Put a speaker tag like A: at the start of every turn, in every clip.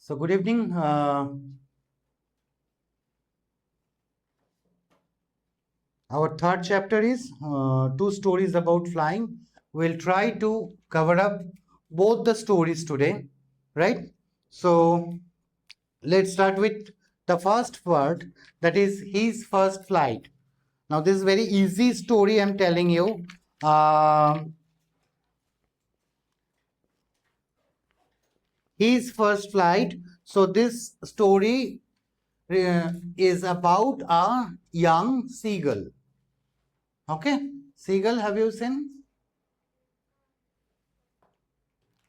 A: So good evening. Our third chapter is two stories about flying. We'll try to cover up both the stories today, right? So let's start with the first part, that is his first flight. Now this is very easy story I'm telling you. His first flight. So this story is about a young seagull. Okay, seagull, have you seen?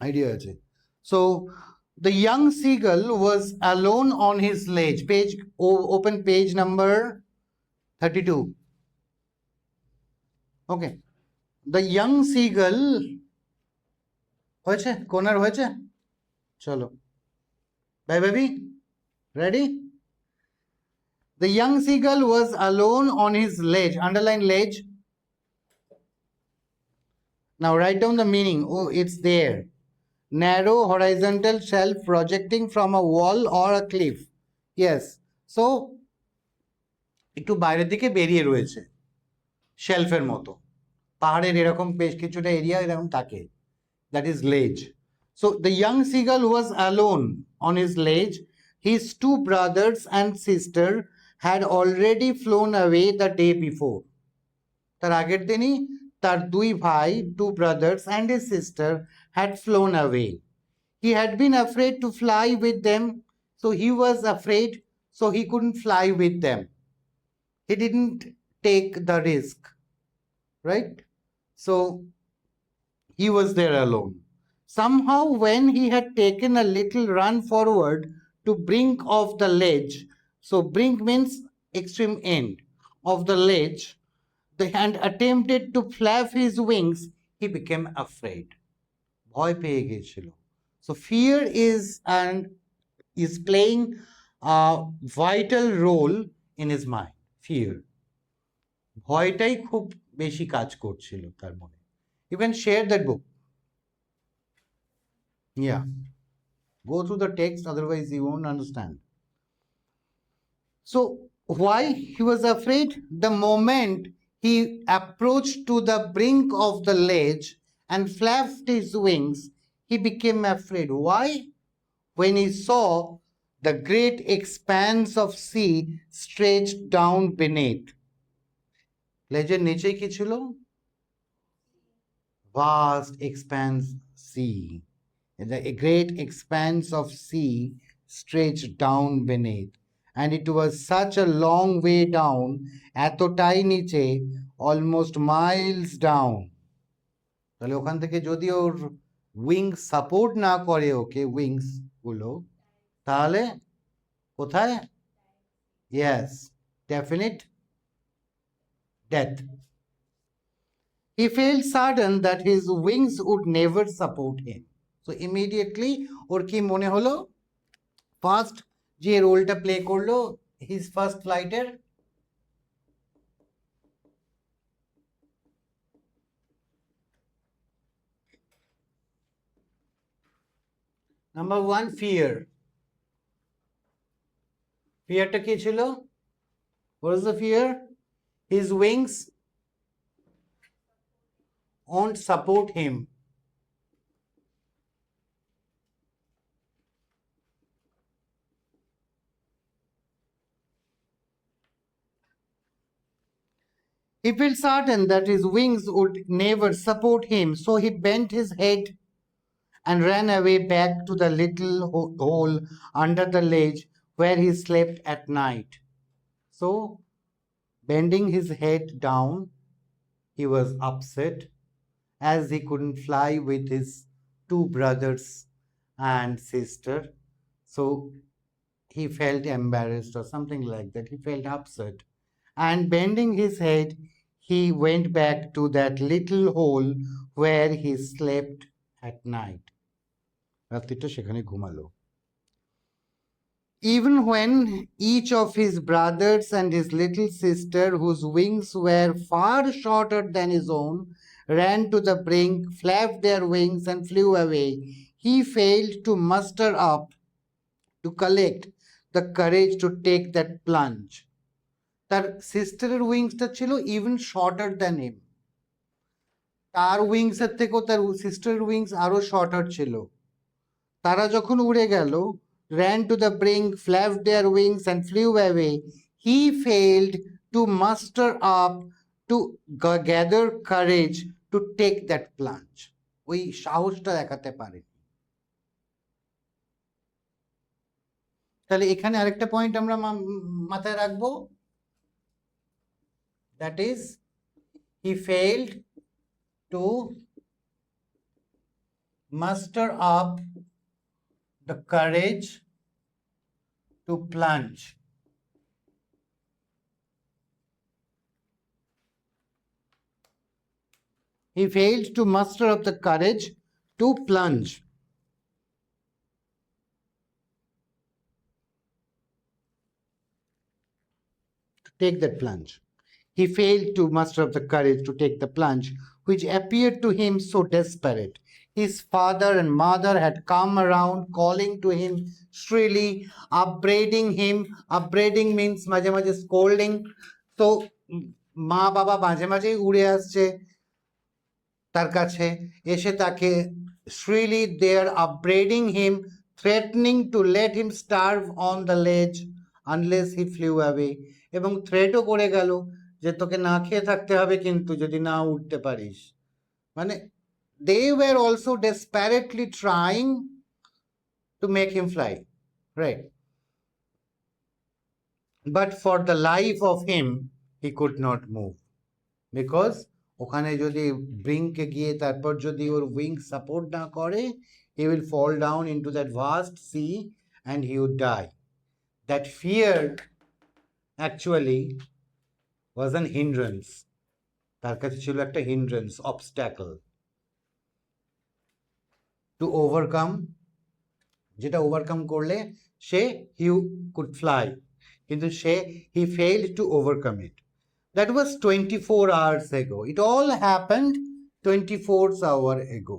A: Idea আছে. So the young seagull was alone on his ledge. Open page number 32. Okay, the young seagull হয়েছে কোনার হয়েছে চলো bye baby ready. The young seagull was alone on his ledge. Underline ledge. Now write down the meaning. Oh, it's there. Narrow horizontal shelf projecting from a wall or a cliff. Yes. So একটু বাইরের দিকে বেরিয়ে রয়েছে শেলফের মতো পাহাড়ের এরকম বেশ কিছুটা এরিয়া এরকম থাকে, that is ledge. So the young seagull was alone on his ledge. His two brothers and sister had already flown away the day before. তার আগের দিনই তার দুই ভাই, two brothers and his sister had flown away. He had been afraid to fly with them, so he was afraid, so he couldn't fly with them. He didn't take the risk, right? So he was there alone. Somehow, when he had taken a little run forward to brink of the ledge, so brink means extreme end of the ledge, and attempted to flap his wings, he became afraid. ভয় পেয়ে গিয়েছিল. So fear is playing a vital role in his mind. Fear. ভয়টাই খুব বেশি কাজ করছিল তার মনে. You can share that book. Yeah. Go through the text, otherwise you won't understand. So why he was afraid? The moment he approached to the brink of the ledge and flapped his wings, he became afraid. Why? When he saw the great expanse of sea stretched down beneath. লেজের নিচে কি ছিল? Vast expanse sea. The great expanse of sea stretched down beneath. And it was such a long way down, এতটাই নিচে, almost miles down. তাহলে ওখান থেকে যদি ওর উইংস সাপোর্ট না করে ওকে উইংস গুলো, তাহলে কোথায়? Yes, definite death. He felt certain that his wings would never support him. So immediately ওর কি মনে হলো? ফার্স্ট যে রোলটা প্লে করলো হিজ ফার্স্ট ফ্লাইটের, নাম্বার ওয়ান ফিয়ার. ফিয়ারটা কি ছিল? What is the fear? His wings won't support him. He felt certain that his wings would never support him, so he bent his head and ran away back to the little hole under the ledge where he slept at night. So, bending his head down, he was upset as he couldn't fly with his two brothers and sister. So, he felt embarrassed or something like that. He felt upset. And bending his head, he went back to that little hole where he slept at night. রাত্রিটা সেখানে ঘুমালো. Even when each of his brothers and his little sister, whose wings were far shorter than his own, ran to the brink, flapped their wings and flew away, he failed to muster up to collect the courage to take that plunge. তার সিস্টারের উইংসটা ছিল even shorter than হিম, তার wings এর থেকেও তার সিস্টারের wings আরো shorter ছিল। তারা যখন উড়ে গেল, ran to the brink, flapped their wings and flew away, he failed to muster up to gather courage to take that plunge. ওই সাহসটা দেখাতে পারে। তাহলে এখানে আরেকটা পয়েন্ট আমরা মাথায় রাখবো, that is he failed to muster up the courage to plunge. He failed to muster up the courage to plunge. To take that plunge. He failed to muster up the courage to take the plunge, which appeared to him so desperate. His father and mother had come around, calling to him shrilly, upbraiding him. Upbraiding means মাঝে মাঝে scolding. So মা বাবা মাঝে মাঝেই উড়ে আসছে তার কাছে, এসে তাকে shrilly they are upbraiding him, threatening to let him starve on the ledge unless he flew away. এবং থ্রেটও করে গেল যে তোকে না খেয়ে থাকতে হবে কিন্তু যদি না উঠতে পারিস। মানে they were also desperately trying to make him fly, right? But for the life of him he could not move, because ওখানে যদি ব্রিঙ্কে গিয়ে তারপর যদি ওর উইং সাপোর্ট না করে, he will fall down into that vast sea and he would die. That fear actually was an hindrance. তার কাছে ছিল একটা hindrance, obstacle to overcome, যেটা ওভারকাম করলে সে he could fly, কিন্তু সে he failed to overcome it. That was 24 hours ago. It all happened 24 hours ago.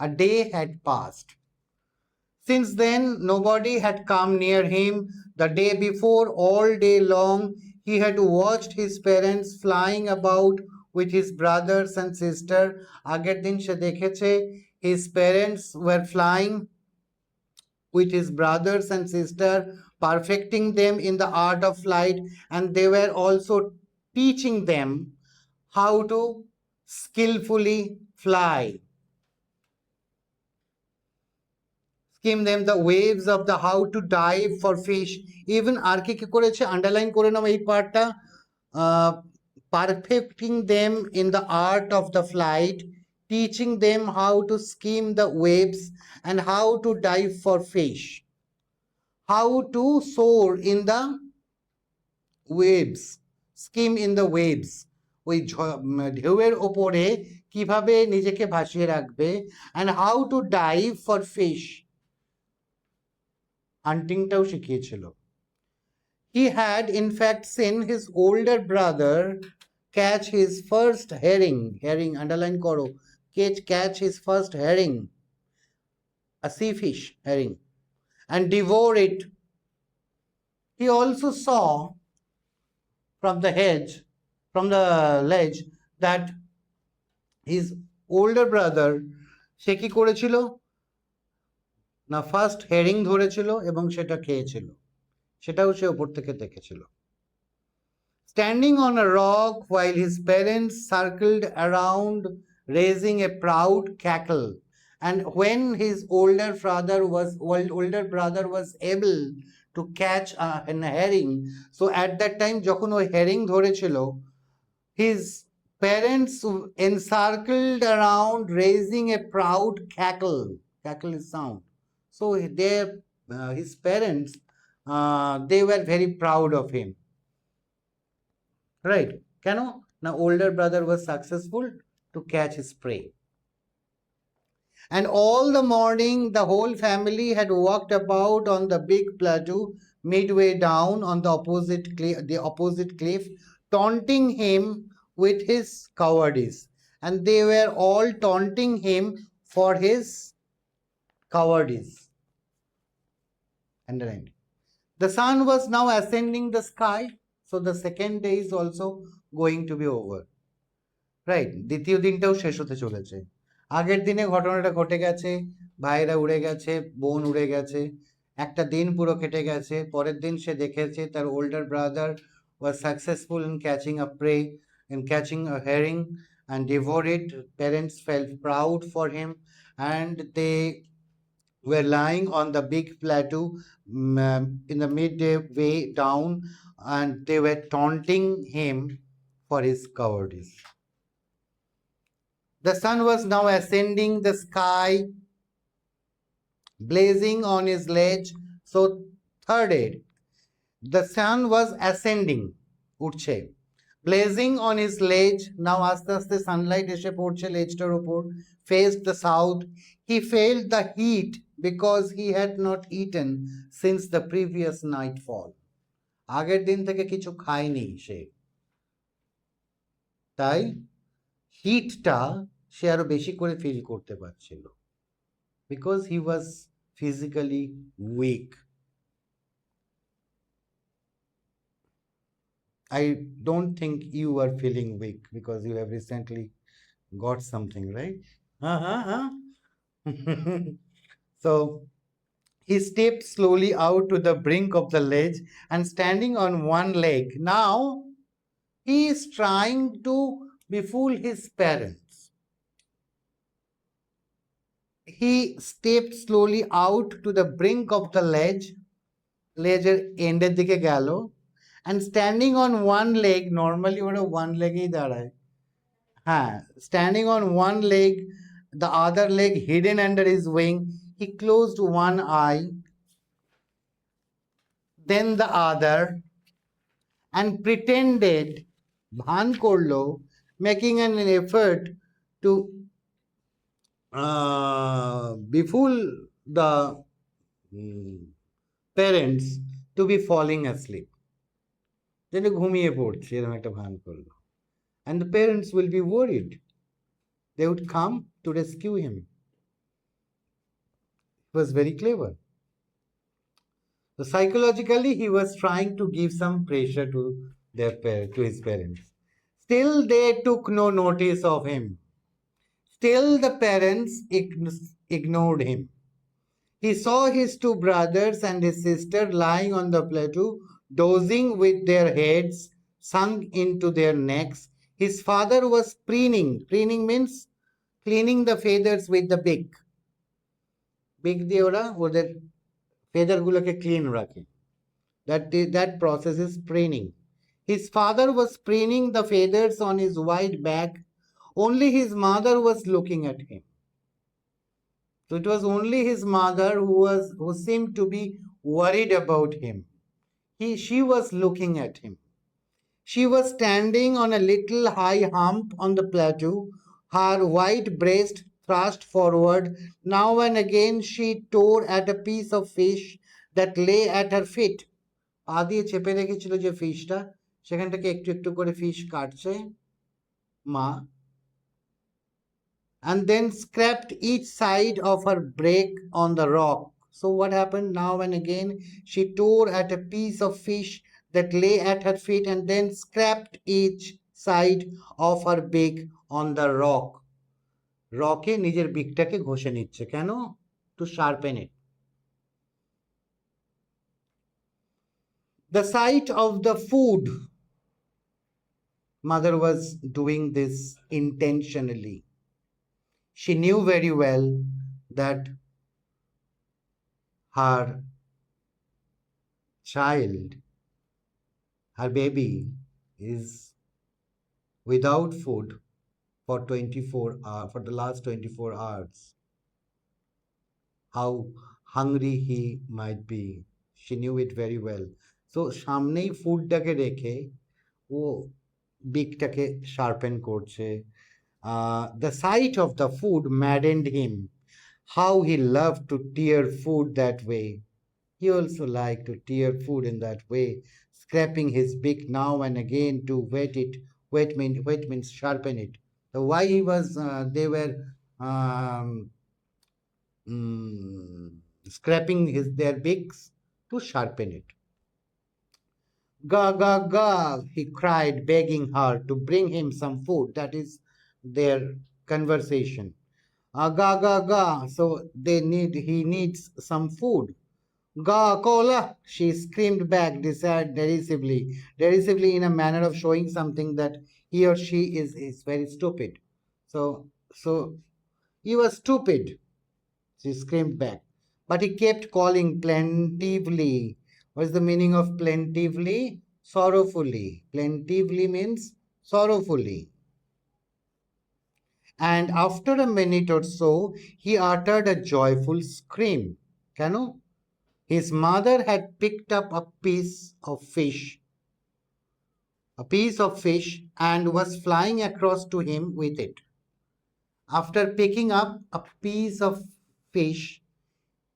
A: A day had passed. Since then, nobody had come near him. The day before, all day long, he had watched his parents flying about with his brothers and sister. আগের দিন সে দেখেছে his parents were flying with his brothers and sister, perfecting them in the art of flight, and they were also teaching them how to skillfully fly. Skim them the waves of the how to dive for fish. Even আর কি কি করেছে underline করে নাও এই পার্টটা, perfecting them in the art of the flight, teaching them how to skim the waves and how to dive for fish, how to soar in the waves, skim in the waves, ওই ঢেউয়ের ওপরে কিভাবে নিজেকে ভাসিয়ে রাখবে, and how to dive for fish, হান্টিংটাও শিখিয়েছিল। He had in fact seen his older brother catch his first herring, herring underline করো, catch his first herring, a sea fish herring, and devour it. He also saw from the ledge that his older brother সে কি করেছিল না first herring ধরেছিল এবং সেটা খেয়েছিল, সেটাও সে উপর থেকে দেখেছিল। Standing on a rock while his parents circled around raising a proud cackle, and when his older brother was able to catch a herring, so at that time যখন ওই হেরিং ধরেছিল, his parents encircled around raising a proud cackle, cackle is sound, so his parents they were very proud of him, right? কেন না older brother was successful to catch his prey. And all the morning the whole family had walked about on the big plateau midway down on the opposite cliff, taunting him with his cowardice, and they were all taunting him for his cowardice. underline. The sun was now ascending the sky, so the second day is also going to be over. Right, দ্বিতীয় দিনটাও শেষ হতে চলেছে। আগের দিনে ঘটনাটা ঘটে গেছে, ভাইরা উড়ে গেছে, বোন উড়ে গেছে, একটা দিন পুরো কেটে গেছে। পরের দিন সে দেখেছে তার older brother was successful in catching a prey, in catching a herring and devoured it. Parents felt proud for him and they were lying on the big plateau in the midday way down, and they were taunting him for his cowardice. The sun was now ascending the sky, blazing on his ledge. So, third aid. The sun was ascending, উঠছে, blazing on his ledge. Now আস্তে আস্তে sunlight এসে পড়ছে ledgeটার উপর, faced the south. He felt the heat because he had not eaten since the previous nightfall. আগের দিন থেকে কিছু খায়নি সে, তাই হিটটা সে আরো বেশি করে ফিল করতে পারছিল, because he was physically weak. I don't think you are feeling weak because you have recently got something, right? Uh-huh. So he stepped slowly out to the brink of the ledge and standing on one leg. Now he is trying to befool his parents. He stepped slowly out to the brink of the ledge, ledger এন্ডের দিকে গেল, and standing on one leg, normally ওরা one লেগেই দাঁড়ায়, হ্যাঁ, standing on one leg, the other leg hidden under his wing, he closed one eye, then the other, and pretended, ভান করলো, making an effort to befool the parents to be falling asleep. যেন ঘুমিয়ে পড়ছে এরকম একটা ভান করলো, and the parents will be worried. They would come to rescue him. He was very clever. So psychologically, he was trying to give some pressure to to his parents. Still, they took no notice of him. Still, the parents ignored him. He saw his two brothers and his sister lying on the plateau, dozing with their heads sunk into their necks. His father was preening. Preening means cleaning the feathers with the beak. Beak দিয়ে ওরা ওদের feather গুলোকে clean রাখে. That process is preening. His father was preening the feathers on his wide back. Only his mother was looking at him. So it was only his mother who seemed to be worried about him. She was looking at him. She was standing on a little high hump on the plateau, her white breast thrust forward. Now and again she tore at a piece of fish that lay at her feet. পা দিয়ে চেপে রেখেছিল যে ফিশটা, সেখান থেকে একটু একটু করে ফিশ কাটছে মা, and then scraped each side of her break on the rock. So what happened? Now and again she tore at a piece of fish that lay at her feet and then scraped each side of her beak on the rock. রকে নিজের বিকটাকে ঘষে নিচ্ছে, কেন? To sharpen it. The sight of the food, mother was doing this intentionally. She knew very well that her child, her baby, is without food for 24 hours, for the last 24 hours. How hungry he might be. She knew it very well. So সামনেই ফুডটাকে রেখে ও বিকটাকে sharpen করছে. The sight of the food maddened him. How he loved to tear food that way. He also liked to tear food in that way, scraping his beak now and again to wet it. Wet means sharpen it. So why he was, they were scraping their beaks, to sharpen it. Ga, ga, ga, he cried, begging her to bring him some food. That is their conversation. Ga, ga, ga. So he needs some food. Ga, cola, she screamed back derisively in a manner of showing something that he or she is very stupid. So he was stupid, she screamed back. But he kept calling plaintively. What is the meaning of plaintively? Sorrowfully. Plaintively means sorrowfully. And after a minute or so, he uttered a joyful scream. Cano? His mother had picked up a piece of fish, and was flying across to him with it. After picking up a piece of fish,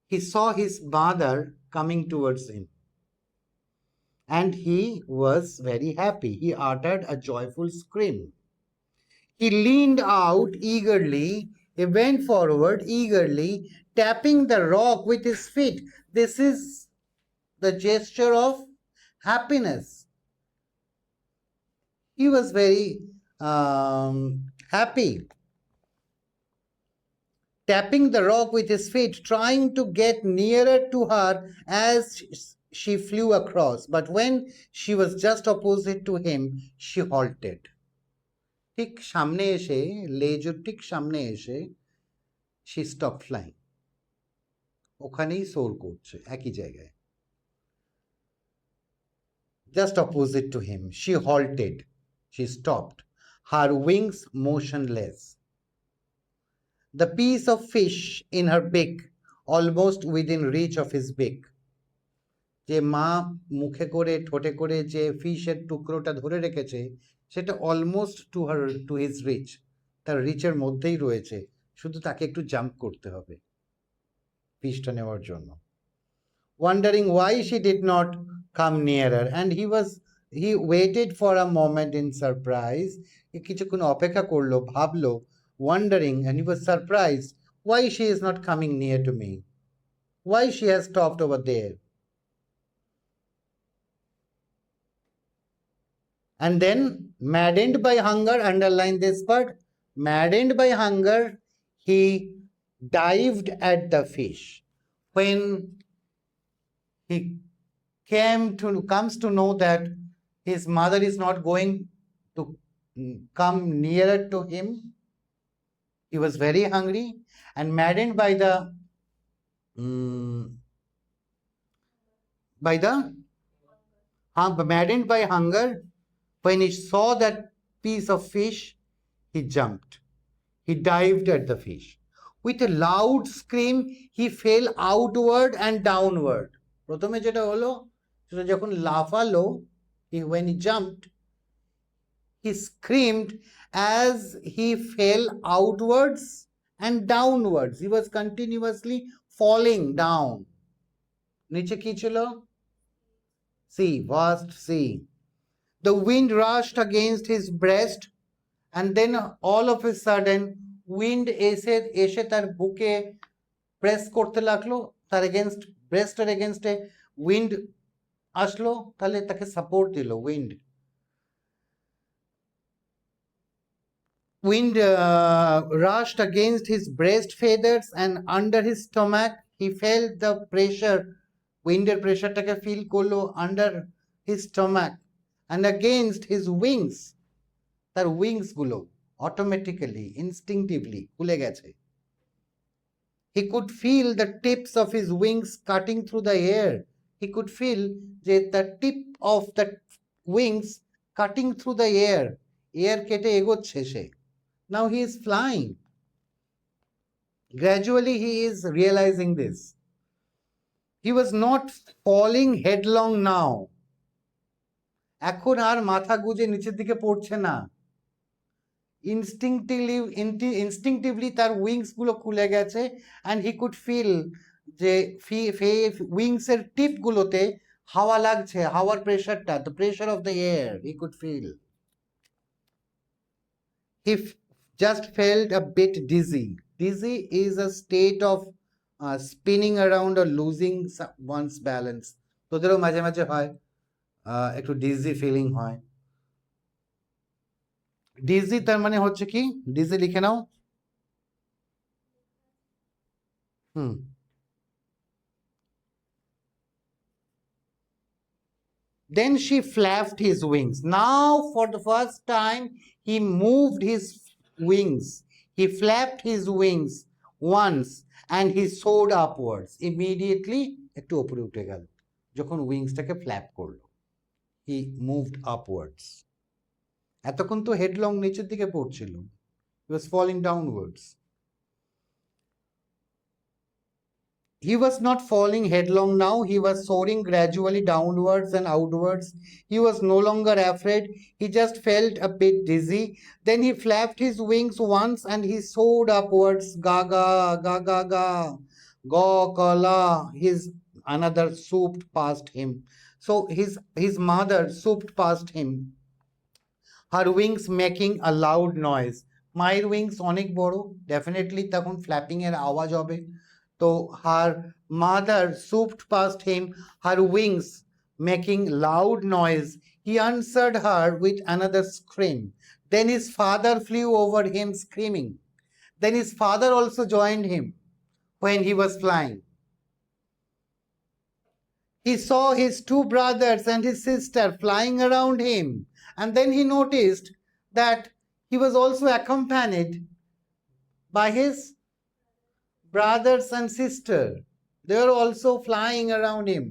A: he saw his mother coming towards him, and he was very happy. He uttered a joyful scream. He leaned out eagerly. He went forward eagerly, tapping the rock with his feet. This is the gesture of happiness. He was very happy, tapping the rock with his feet, trying to get nearer to her as she flew across. But when she was just opposite to him, she halted. ঠিক সামনে এসে, লেজুর ঠিক সামনে এসে, she stopped flying. ওখানেই সোর করছে একই জায়গায়. Just opposite to him, she halted. She stopped, her wings motionless. The piece of fish in her beak, almost within reach of his beak. যে মা মুখে করে ঠোঁটে করে যে ফিশের টুকরোটা ধরে রেখেছে সেটা অলমোস্ট টু হিজ রিচ, তার রিচের মধ্যেই রয়েছে, শুধু তাকে একটু জাম্প করতে হবে ফিশটা নেওয়ার জন্য. Wondering why she did not come nearer, and he waited for a moment in surprise. কিছুক্ষণ অপেক্ষা করলো, ভাবলো, wondering, and he was surprised why she is not coming near to me, why she has stopped over there. And then, maddened by hunger, underline this part, maddened by hunger, he dived at the fish. When he comes to know that his mother is not going to come nearer to him, he was very hungry, and maddened by the maddened by hunger, when he saw that piece of fish, he jumped. He dived at the fish. With a loud scream, he fell outward and downward. প্রথমে যেটা হলো, সেটা যখন লাফালো, when he jumped, he screamed as he fell outwards and downwards. He was continuously falling down. নিচে কি ছিল? Sea, vast sea. The wind rushed against his breast, and then all of a sudden wind এসে তার বুকে press করতে লাগলো, তার against ব্রেস্টের এগেনস্টে উইন্ড আসলো, তাহলে তাকে সাপোর্ট দিল wind. Wind rushed against his breast feathers, and under his stomach he felt the pressure. উইন্ডের প্রেশারটাকে ফিল করলো under his stomach, and against his wings. তার উইংস গুলো অটোমেটিক্যালি ইনস্টিংটিভলি খুলে গেছে. He could feel the tips of his wings cutting through the air. He could feel the tip of the wings cutting through the air. Air কেটে এগোচ্ছে সে. Now he is flying. Gradually he is realizing this. He was not falling headlong now. এখন আর মাথা গুজে নিচের দিকে পড়ছে না. Instinctively তার উইংস গুলো খুলে গেছে, and he could feel যে উইংস এর টিপ গুলোতে হাওয়া লাগছে, হাওয়ার প্রেশারটা, the pressure of the air he could feel. He just felt a bit dizzy. Dizzy is a state of spinning around or losing one's balance. তোদেরও মাঝে মাঝে হয়, একটু ডিজি ফিলিং হয়। ডিজি তার মানে হচ্ছে কি, ডিজি লিখে নাও। হুম। Then she flapped his wings. Now, for the first time, he moved his wings. He flapped his wings once and he soared upwards. Immediately, একটু উপরে উঠে গেল যখন উইংসটাকে ফ্ল্যাপ করলো। He moved upwards. এতক্ষণ তো হেডলং নিচের দিকে পড়ছিল। He was falling downwards. He was not falling headlong now, he was soaring gradually downwards and outwards. He was no longer afraid, he just felt a bit dizzy. Then he flapped his wings once and he soared upwards. Gaga, gaga, ga, go, kala. His another swooped past him. So his mother swooped past him, her wings making a loud noise. মায়ের wings অনেক বড়, definitely তখন flapping এর আওয়াজ হবে। তো her mother swooped past him, her wings making loud noise. He answered her with another scream. Then his father flew over him screaming. Then his father also joined him when he was flying. He saw his two brothers and his sister flying around him, and then he noticed that he was also accompanied by his brothers and sister. They were also flying around him.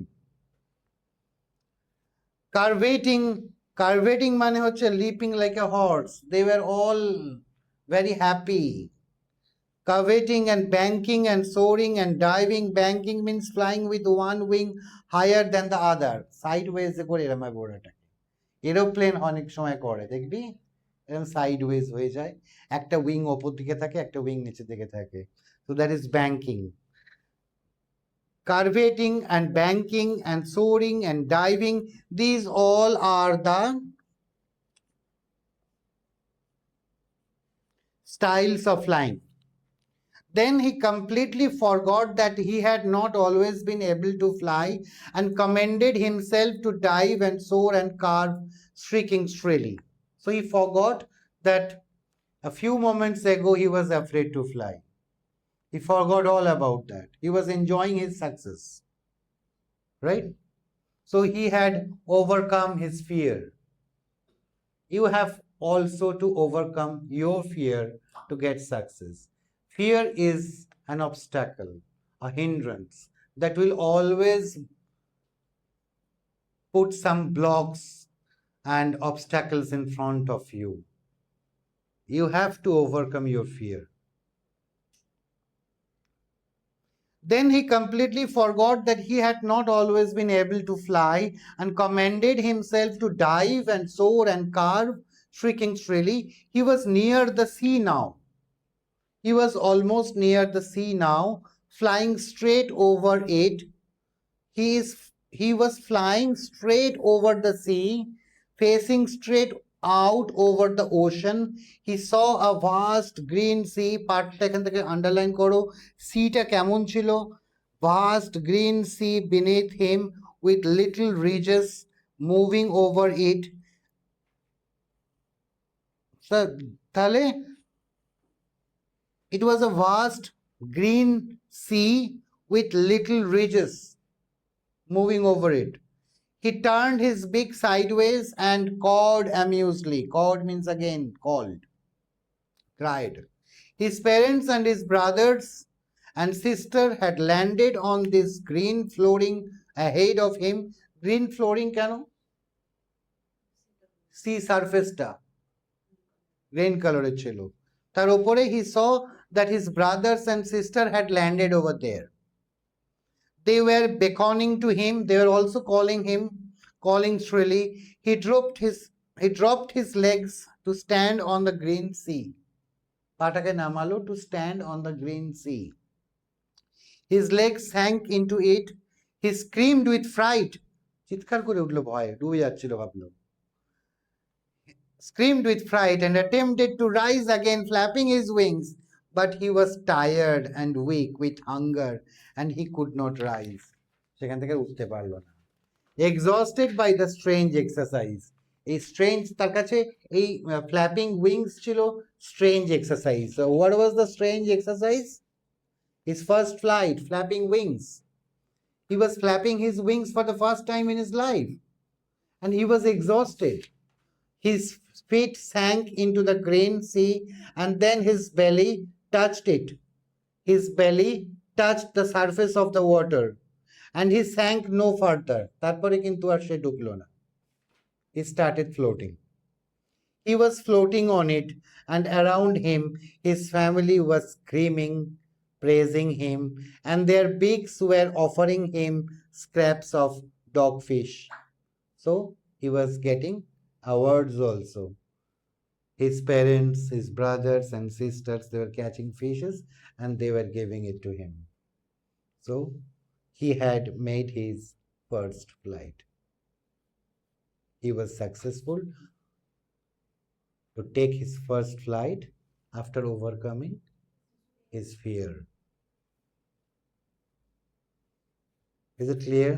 A: Curvating মানে হচ্ছে leaping like a horse. They were all very happy. Curvating and banking and soaring and diving. Banking means flying with one wing higher than the other. Sideways করে এরম হয় বোড়াটাকে। Aeroplane অনেক সময় করে দেখবি, এরকম সাইডওয়েজ হয়ে যায়, একটা উইং ওপর দিকে থাকে, একটা উইং নিচের দিকে থাকে। So that is banking. Curvating and banking and soaring and diving, these all are the styles of flying. Then he completely forgot that he had not always been able to fly and commended himself to dive and soar and carve, shrieking shrilly. So he forgot that a few moments ago he was afraid to fly. He forgot all about that. He was enjoying his success, right? So he had overcome his fear. You have also to overcome your fear to get success. Fear is an obstacle, a hindrance that will always put some blocks and obstacles in front of you. You have to overcome your fear. Then he completely forgot that he had not always been able to fly and commended himself to dive and soar and carve, shrieking shrilly. He was near the sea now. He was almost near the sea now, flying straight over it. He was flying straight over the sea, facing straight out over the ocean. He saw a vast green sea. পার্টটা এখান থেকে underline করো, সিটা কেমন ছিল? Vast green sea beneath him with little ridges moving over it. তাহলে it was a vast green sea with little ridges moving over it. He turned his beak sideways and cawed amusedly. Cawed means again called, cried. His parents and his brothers and sister had landed on this green flooring ahead of him. Green flooring কেন? Sea surface-টা green colored ছিল। তার উপরে he saw that his brothers and sister had landed over there. They were beckoning to him. They were also calling him, calling shrilly. He dropped his legs to stand on the green sea. পাটাকে নামালো to stand on the green sea. His legs sank into it. He screamed with fright. চিৎকার করে উঠলো ভয়ে, ডুবে যাচ্ছিল ভাবলো। Screamed with fright and attempted to rise again, flapping his wings. But he was tired and weak with hunger and he could not rise. সেখান থেকে উঠতে পারলো না। exhausted by the strange exercise. এই strange তার কাছে এই flapping wings ছিল strange exercise. So what was the strange exercise? His first flight, flapping wings. He was flapping his wings for the first time in his life, and he was exhausted. His feet sank into the green sea, and then his belly touched it. His belly touched the surface of the water, and he sank no further. তারপরে কিন্তু আর সে ডুবলো না. He started floating. He was floating on it, and around him, his family was screaming, praising him, and their beaks were offering him scraps of dogfish. So he was getting awards also. His parents, his brothers, and sisters, they were catching fishes and they were giving it to him. So he had made his first flight. He was successful to take his first flight after overcoming his fear. Is it clear?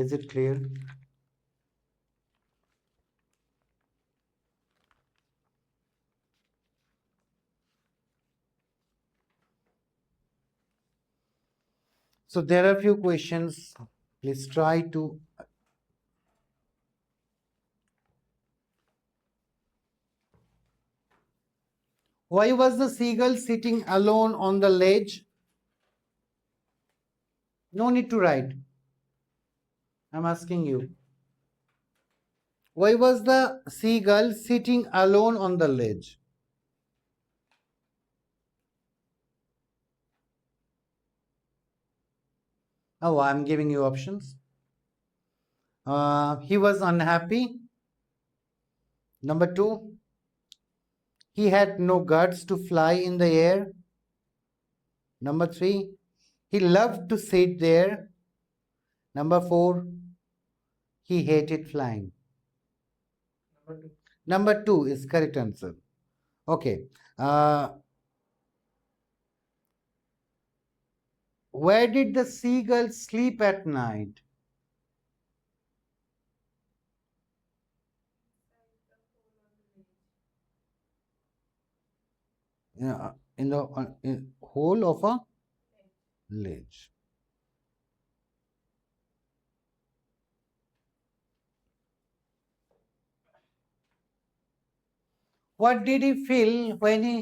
A: Is it clear? So there are few questions. Please try to. Why was the seagull sitting alone on the ledge? No need to write. I'm asking you. Why was the seagull sitting alone on the ledge? Oh, I'm giving you options. He was unhappy. Number two, he had no guts to fly in the air. Number three, he loved to sit there. Number four, he hated flying. Number two is correct answer. Okay. Where did the seagull sleep at night? In the hole of a ledge. What did he feel when he,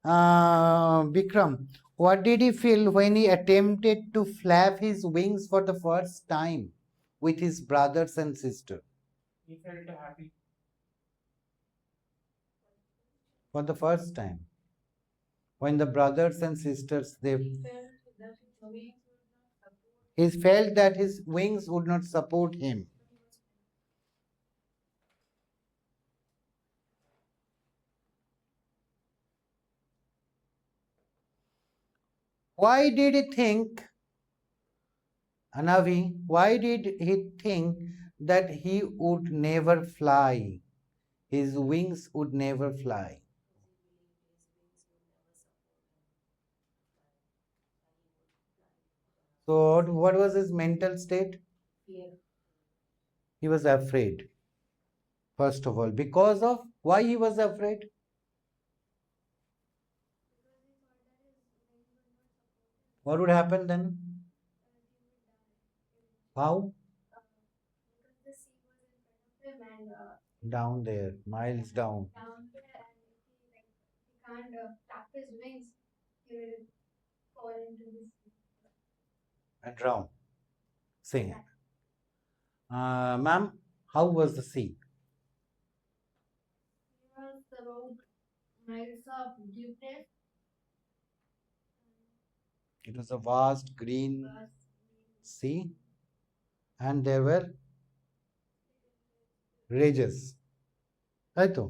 A: Bikram, what did he feel when he attempted to flap his wings for the first time with his brothers and sister? He felt happy. For the first time. When the brothers and sisters, he felt that his wings would not support him. Why did he think, Anavi, why did he think that he would never fly? His wings would never fly. So, what was his mental state? He was afraid. First of all, because of why he was afraid? What would happen then? How? Down there, miles down. And drown. Say, ma'am, how was the sea? It was a vast green sea, and there were ridges. তাই তো?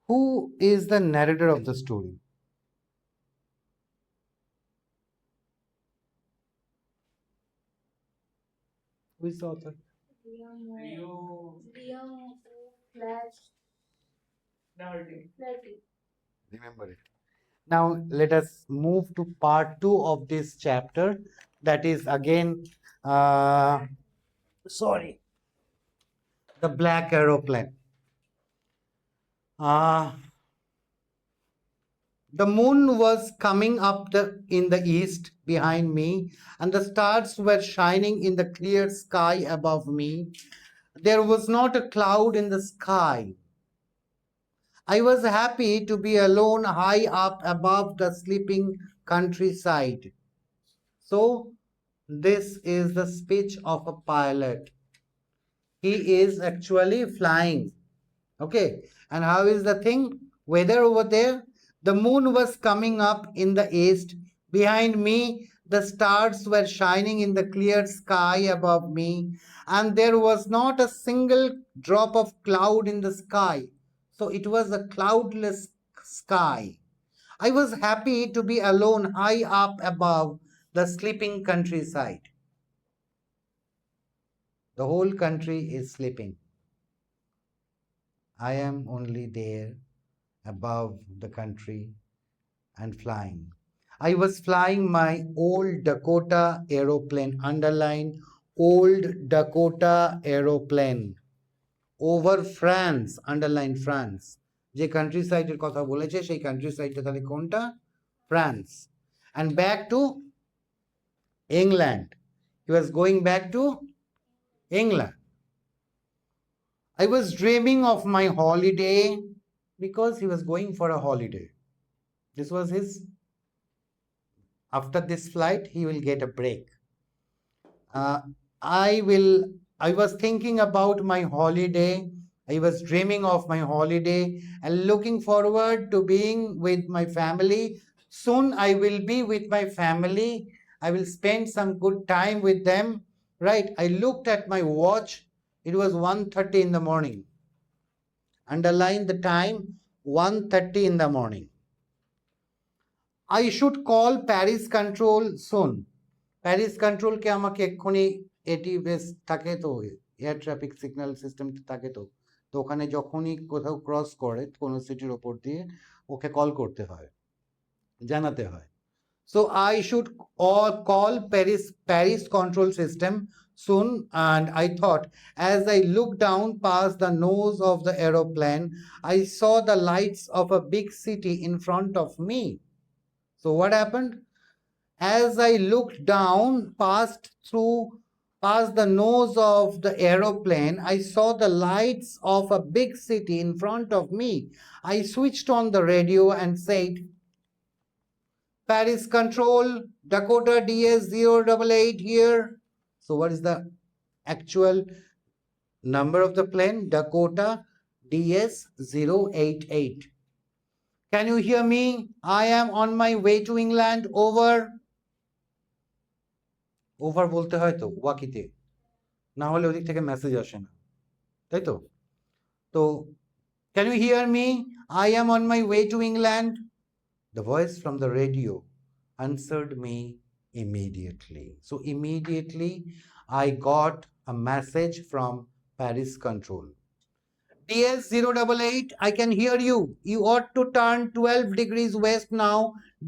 A: Who is the narrator of the story? Who is the author? Remember it. Now let us move to part 2 of this chapter. That is again, sorry, the black aeroplane. Uh, the moon was coming up in the east behind me, and the stars were shining in the clear sky above me. There was not a cloud in the sky. I was happy to be alone high up above the sleeping countryside. So, this is the speech of a pilot. He is actually flying. Okay. And how is the thing? Weather over there? The moon was coming up in the east. Behind me, the stars were shining in the clear sky above me. And there was not a single drop of cloud in the sky. So it was a cloudless sky. I was happy to be alone high up above the sleeping countryside. The whole country is sleeping. I am only there above the country and flying. I was flying my old Dakota aeroplane, underline old Dakota aeroplane, over France, underline France. যে country সাইডের কথা বলেছে সেই country সাইডটা তাহলে কোনটা? France. And back to England. He was going back to England. I was dreaming of my holiday because he was going for a holiday. This was his, after this flight, he will get a break. I was thinking about my holiday. I was dreaming of my holiday and looking forward to being with my family. Soon I will be with my family. I will spend some good time with them. Right? I looked at my watch. It was 1:30 in the morning. Underline the time, 1:30 in the morning. I should call Paris control soon. Paris control কে আমাকে এক্ষুনি এটি base থাকে তো air traffic signal system থাকে তো তো ওখানে যখনই কোথাও ক্রস করে কোনো সিটির ওপর দিয়ে ওকে কল করতে হয়, জানাতে হয়. So I should call Paris control system soon, and I thought as I looked down past the nose of the aeroplane, I saw the lights of a big city in front of me. So what happened? As I looked down past the nose of the aeroplane, I saw the lights of a big city in front of me. I switched on the radio and said, Paris control, Dakota DS-088 here. So what is the actual number of the plane? Dakota DS-088. Can you hear me? I am on my way to England. Over. Over বলতে হয় তো ওয়াকিতে, না হলে ওদিক থেকে message আসে না, তাই তো? তো can you hear me? I am on my way to England. The voice from the radio answered me immediately. So immediately I got a message from Paris control. DS-088, I can hear you. You ought to turn 12 degrees west now.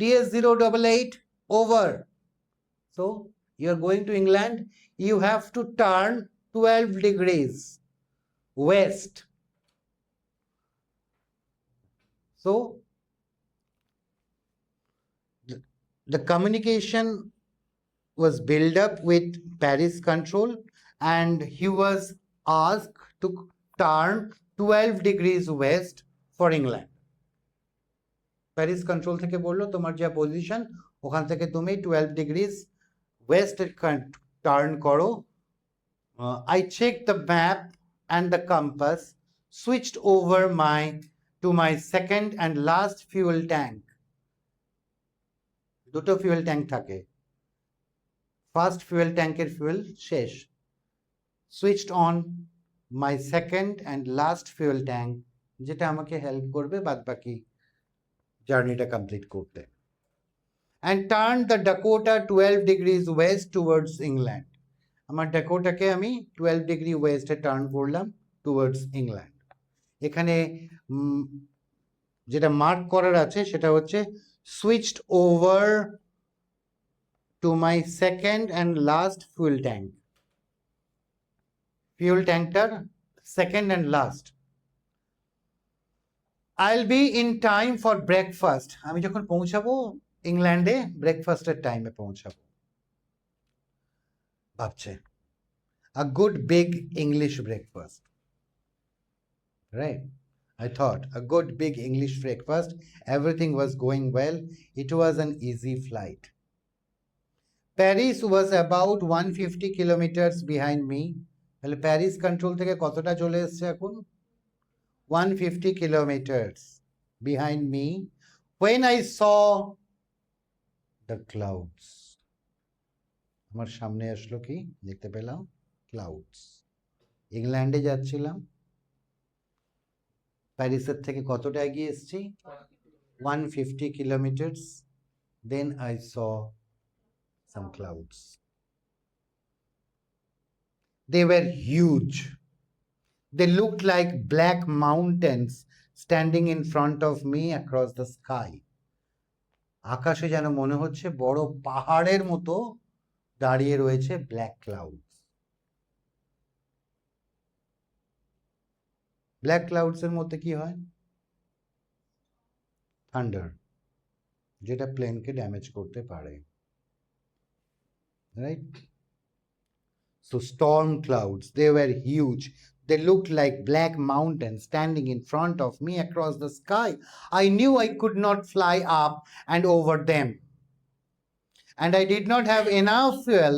A: DS-088, over. So you are going to England. You have to turn 12 degrees west. So the communication was built up with Paris control, and he was asked to turn 12 degrees west for England. Paris control থেকে বললো তোমার যা position ওখান থেকে তুমি 12 degrees west turn করো. I checked the map and the compass, switched over to my second and last fuel tank. দুটো fuel tank থাকে, ফার্স্ট ফুয়েল ট্যাঙ্কের ফুয়েল শেষ. Switched on my second and last fuel tank, যেটা আমাকে help করবে বাদ বাকি জার্নিটা কমপ্লিট করতে. And turn the Dakota 12 degrees west towards England. আমার ডাকোটাকে আমি 12 ডিগ্রি ওয়েস্টে টার্ন করলাম টুয়ার্ডস ইংল্যান্ড. এখানে যেটা মার্ক করার আছে সেটা হচ্ছে switched over to my second and last fuel tank. Fuel ট্যাঙ্কটার second and last. I'll be in time for breakfast. আমি যখন পৌঁছাবো ইংল্যান্ডে ব্রেকফাস্টের টাইমে পৌঁছাবো ভাবছে। A good big English breakfast. Right? I thought a good big English breakfast. Everything was going well. It was an easy flight. Paris was about 150 kilometers behind me. তাহলে Paris control থেকে কতটা চলে এসছে এখন? 150 kilometers behind me when I saw the clouds. আমার সামনে আসলো কি দেখতে পেলাম? ক্লাউডস। ইংল্যান্ডে যাচ্ছিলাম, প্যারিসের থেকে কতটা এগিয়ে এসেছি? 150 kilometers. Then I saw some clouds. They were huge. They looked like black mountains standing in front of me across the sky. আকাশে যেন মনে হচ্ছে বড় পাহাড়ের মতো দাঁড়িয়ে রয়েছে ব্ল্যাক ক্লাউডস। ব্ল্যাক ক্লাউডস এর মধ্যে কি হয়? থান্ডার, যেটা প্লেনকে ড্যামেজ করতে পারে। Right? So storm clouds, they were huge. They looked like black mountains standing in front of me across the sky. I knew I could not fly up and over them. And I did not have enough fuel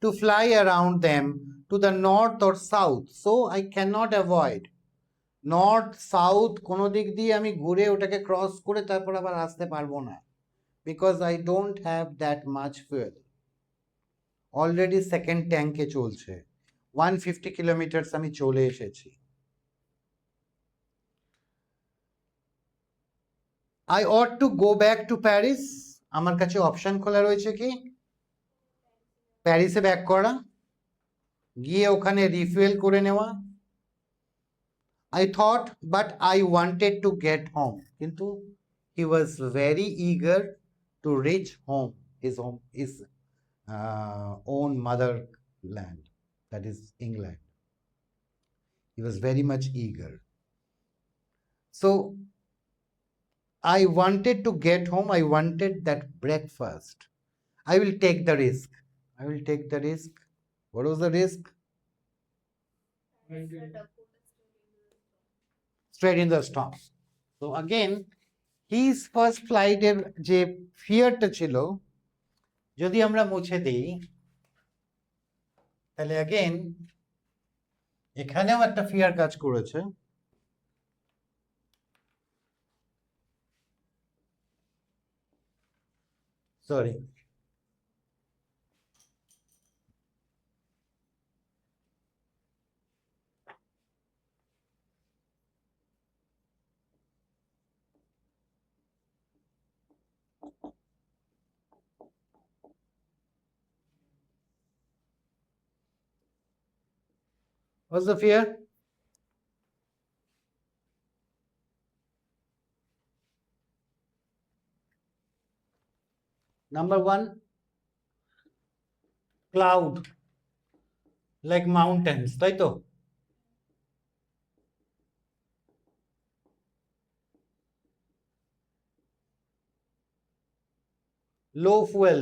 A: to fly around them to the north or south. So I cannot avoid. North south কোনো দিক দিয়ে আমি ঘুরে ওটাকে cross করে তারপর আবার আসতে পারবো না, because I don't have that much fuel. Already second ট্যাঙ্কে চলছে, 150 কিলোমিটার্স আমি চলে এসেছি। I ought to go back to Paris. আমার কাছে অপশন খোলা রয়েছে কি? প্যারিসে ব্যাক করা, গিয়ে ওখানে রিফুয়েল করে নেওয়া। I thought, but I wanted to get home. Kintu he was very eager to reach home, his own motherland, that is England. He was very much eager. So I wanted to get home. I wanted that breakfast. I will take the risk. I will take the risk. What was the risk? Straight in the storm. So again, his first flight এর যে ফিয়ারটা ছিল যদি আমরা মুছে দিই, তাহলে again এখানেও একটা ফিয়ার কাজ করেছে। Sorry, what's the fear? Number one, cloud like mountains, তাই তো? Low fuel,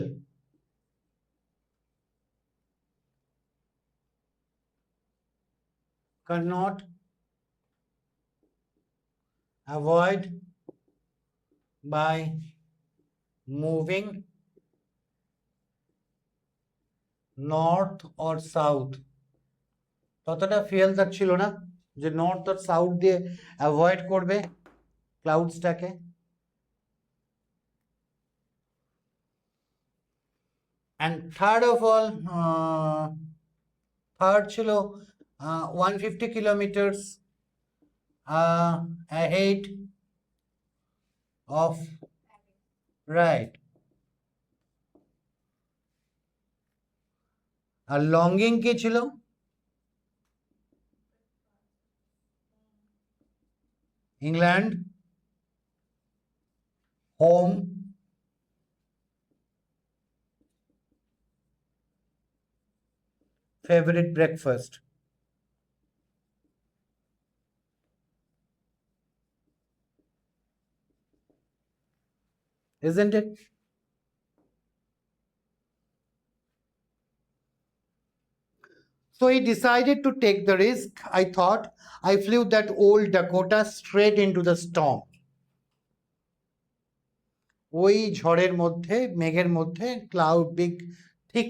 A: cannot avoid by moving north or south. ততটা ফিয়াল তার ছিল না যে নর্থ আর সাউথ দিয়ে অ্যাভয়েড করবে ক্লাউডসটাকে। and third of all, third ছিল 150 kilometers ahead of, right, আর লঙ্গিং কি ছিল? England, home, favorite breakfast. Isn't it? So he decided to take the risk. I thought I flew that old Dakota straight into the storm. ওই ঝড়ের মধ্যে মেঘের মধ্যে cloud big thick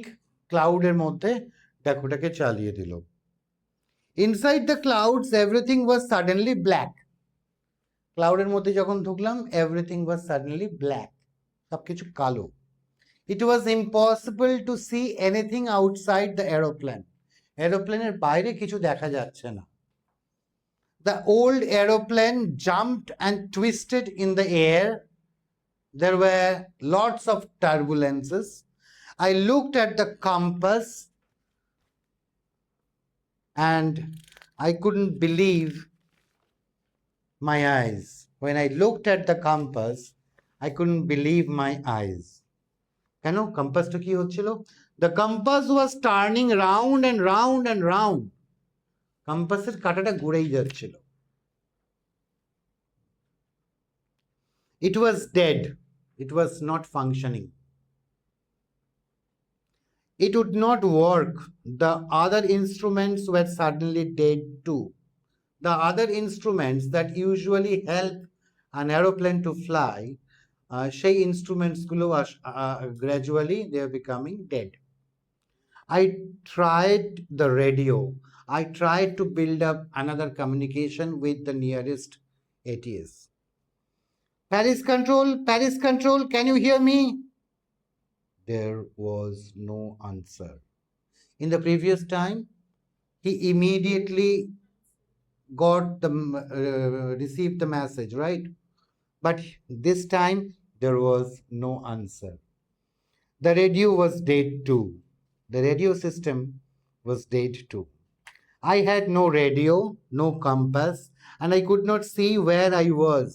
A: ক্লাউডের মধ্যে ডাকোটাকে চালিয়ে দিল inside the clouds everything was suddenly black ক্লাউডের মধ্যে যখন ঢুকলাম এভরিথিং ওয়াজ সাডেনলি ব্ল্যাক সবকিছু কালো it was impossible to see anything outside the aeroplane এরোপ্লেনের বাইরে কিছু দেখা যাচ্ছে না the old aeroplane jumped and twisted in the air There were lots of turbulences. I looked at the compass and I couldn't believe my eyes. When I looked at the compass, I couldn't believe my eyes. কেন কম্পাসটা কি হচ্ছিল? The compass was turning round and round and round. কম্পাসের কাঁটাটা ঘুরেই যাচ্ছিল. It was dead. It was not functioning. It would not work. The other instruments were suddenly dead too. The other instruments that usually help an aeroplane to fly, সেই instruments গুলো gradually they are becoming dead. I tried the radio. I tried to build up another communication with the nearest ATS. Paris Control, can you hear me? There was no answer. In the previous time, he immediately received the message, right? But this time, there was no answer. The radio was dead too. The radio system was dead too. I had no radio, no compass, and I could not see where I was.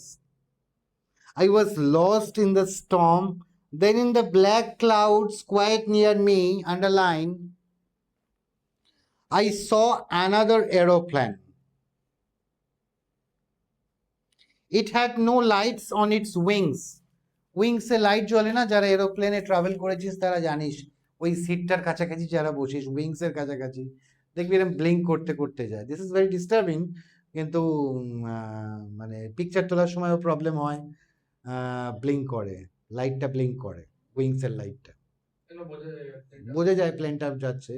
A: I was lost in the storm. Then in the black clouds quite near me, underlined, I saw another aeroplane. It had no lights on its wings. উইংসে light জ্বলে না যারা এরোপ্লেনে travel করেছিস তারা জানিস ওই সিটটার কাছাকাছি যারা বসিস উইংসের কাছাকাছি দেখবি এরকম ব্লিঙ্ক করতে করতে যায় দিস ইজ ভেরি ডিস্টার্বিং কিন্তু মানে পিকচার তোলার সময়ও প্রবলেম হয় ব্লিঙ্ক করে লাইটটা ব্লিঙ্ক করে উইংসের লাইটটা বোঝা যায় প্লেনটা যাচ্ছে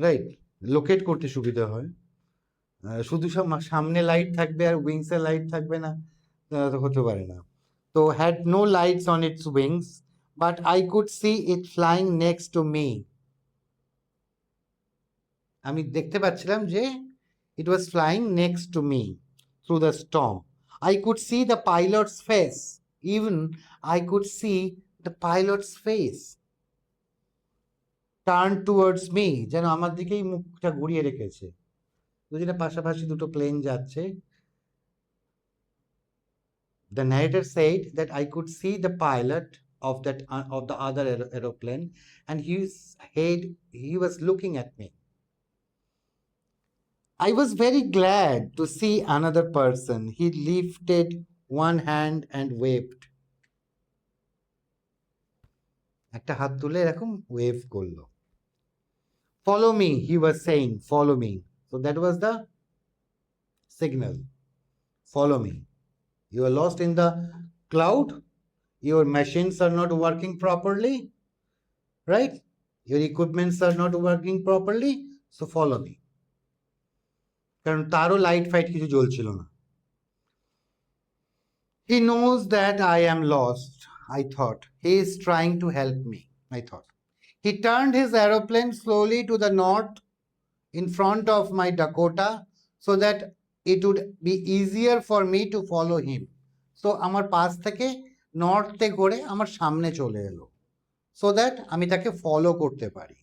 A: রাইট লোকেট করতে সুবিধা হয় শুধু সামনে লাইট থাকবে আর উইংসের লাইট থাকবে না হতে পারে না তো had no lights on its wings but I could see it flying next to me আমি দেখতে পাচ্ছিলাম যে it was flying next to me through the storm I could see the pilot's face even I could see the pilot's face turned towards me যেন আমার দিকেই মুখটা ঘুরিয়ে রেখেছে তো যেটা পাশাপাশি দুটো প্লেন যাচ্ছে The narrator said that I could see the pilot of the other aeroplane, and he was looking at me. I was very glad to see another person. He lifted one hand and waved. একটা হাত তুলে এরকম wave করলো Follow me, he was saying, follow me. So that was the signal. Follow me. You are lost in the cloud. Your machines are not working properly, right? Your equipments are not working properly. So follow me. কারণ তারও light fight কিছু জ্বলছিল না He knows that I am lost, I thought. He is trying to help me, I thought. He turned his aeroplane slowly to the north in front of my Dakota so that it would be easier for me to follow him. So আমার পাশ থেকে নর্থে ঘুরে আমার সামনে চলে এলো so that আমি তাকে follow করতে পারি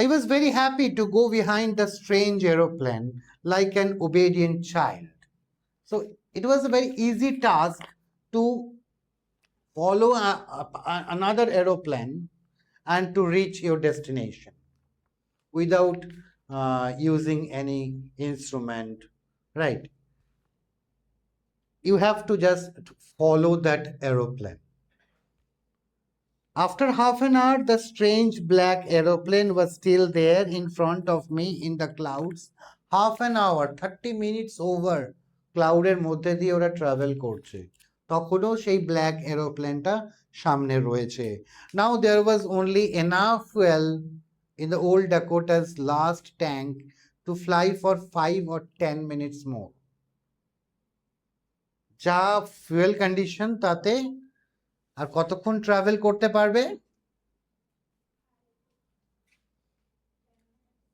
A: I was very happy to go behind the strange aeroplane like an obedient child. So it was a very easy task to follow another aeroplane and to reach your destination without using any instrument, right? You have to just follow that aeroplane. After half an hour, the strange black aeroplane was still there in front of me in the clouds. Half an hour, 30 minutes over, ক্লাউডের মধ্যে দিয়ে ওরা travel করছে, তখনও সেই black এরোপ্লেনটা সামনে রয়েছে। Now there was only enough fuel in the old Dakota's last tank to fly for 5 or 10 minutes more. যা fuel condition তাতে আর কতক্ষণ ট্রাভেল করতে পারবে?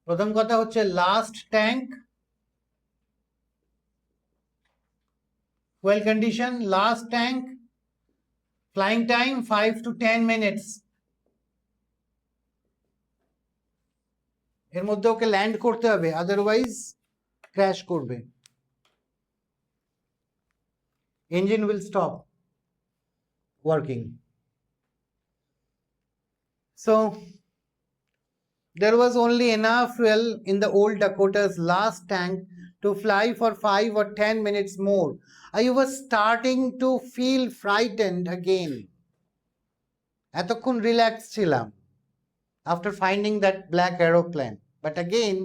A: প্রথম কথা হচ্ছে last tank, fuel condition, last tank, flying time 5 to 10 minutes। এর মধ্যে ওকে ল্যান্ড করতে হবে, আদারওয়াইজ ক্র্যাশ করবে, engine will stop working. So there was only enough fuel in the old Dakota's last tank to fly for 5 or 10 minutes more. I was starting to feel frightened again. এতক্ষণ relax ছিলাম after finding that black aeroplane, but again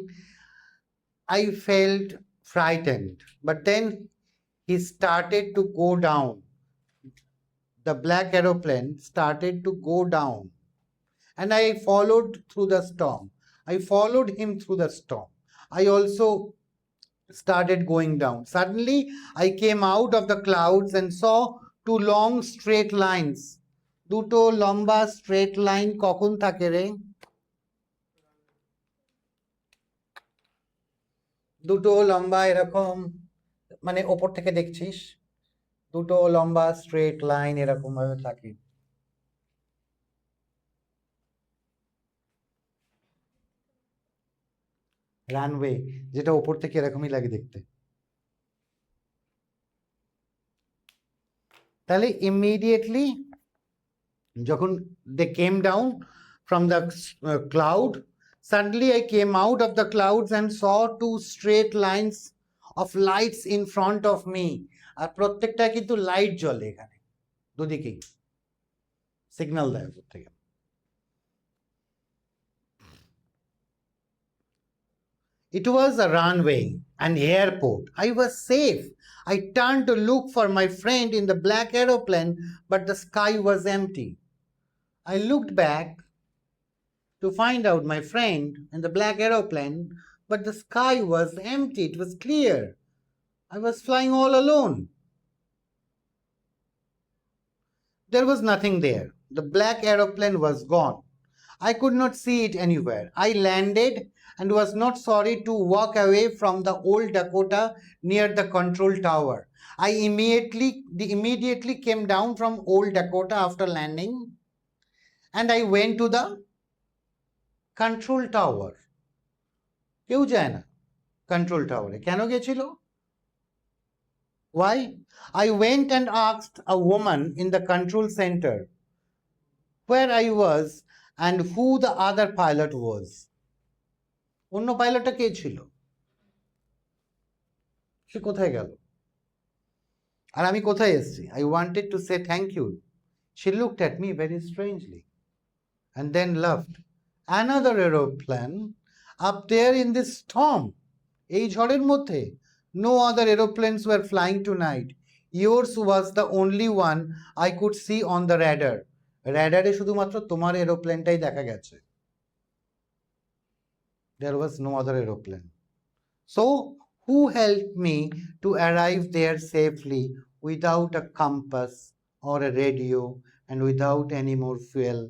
A: I felt frightened. But then he started to go down. The black aeroplane started to go down, and I followed through the storm. I followed him through the storm. I also started going down. Suddenly, I came out of the clouds and saw two long straight lines. দুটো লম্বা straight line কখন থাকে রে? দুটো লম্বা এরকম, মানে ওপর থেকে দেখছিস, দুটো লম্বা স্ট্রেট লাইন এরকম ভাবে থাকে। রানওয়ে, যেটা ওপর থেকে এরকমই লাগে দেখতে। তাহলে ইমিডিয়েটলি যখন they came down from the cloud, suddenly I came out of the clouds and saw two straight lines of lights in front of me. আর প্রত্যেকটা কিন্তু লাইট জ্বলে, এখানে দুদিকেই সিগন্যাল দেয় প্রত্যেকে। It was a runway, an airport. I was safe. I turned to look for my friend in the black aeroplane, but the sky was empty. I looked back to find out my friend in the black aeroplane, but the sky was empty. It was clear. I was flying all alone. There was nothing there. The black aeroplane was gone. I could not see it anywhere. I landed and was not sorry to walk away from the old Dakota near the control tower. I immediately came down from old Dakota after landing, and I went to the control tower. কেউ যায় না control টাওয়ারে, কেন গেছিল? Why? I went and asked a woman in the control center where I was and who the other pilot was. অন্য পাইলটটা কে ছিল, সে কোথায় গেল, আর আমি কোথায় এসেছি? I wanted to say thank you. She looked at me very strangely and then laughed. Another aeroplane up there in this storm. এই ঝড়ের মধ্যে? No other aeroplanes were flying tonight. Yours was the only one I could see on the radar. রাডারে শুধুমাত্র তোমার এরোপ্লেনটাই দেখা গেছে। There was no other aeroplane. So, who helped me to arrive there safely without a compass or a radio and without any more fuel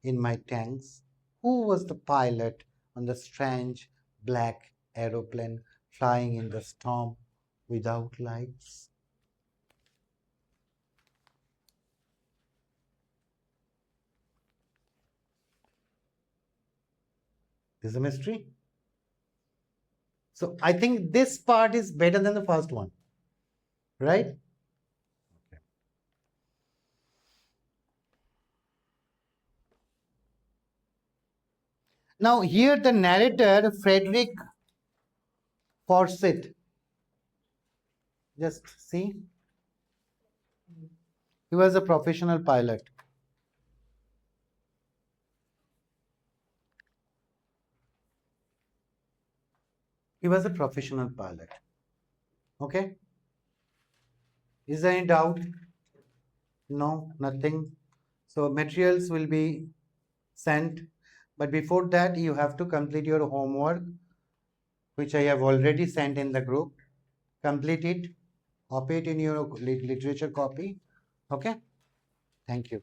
A: in my tanks? Who was the pilot on the strange black aeroplane flying in the storm without lights? This is a mystery. So I think this part is better than the first one, right? Now here the narrator, Frederick Forsyth, just see, he was a professional pilot. He was a professional pilot. Okay. Is there any doubt? No, nothing. So materials will be sent. But before that, you have to complete your homework, which I have already sent in the group. Complete it, copy it in your literature copy. Okay. Thank you.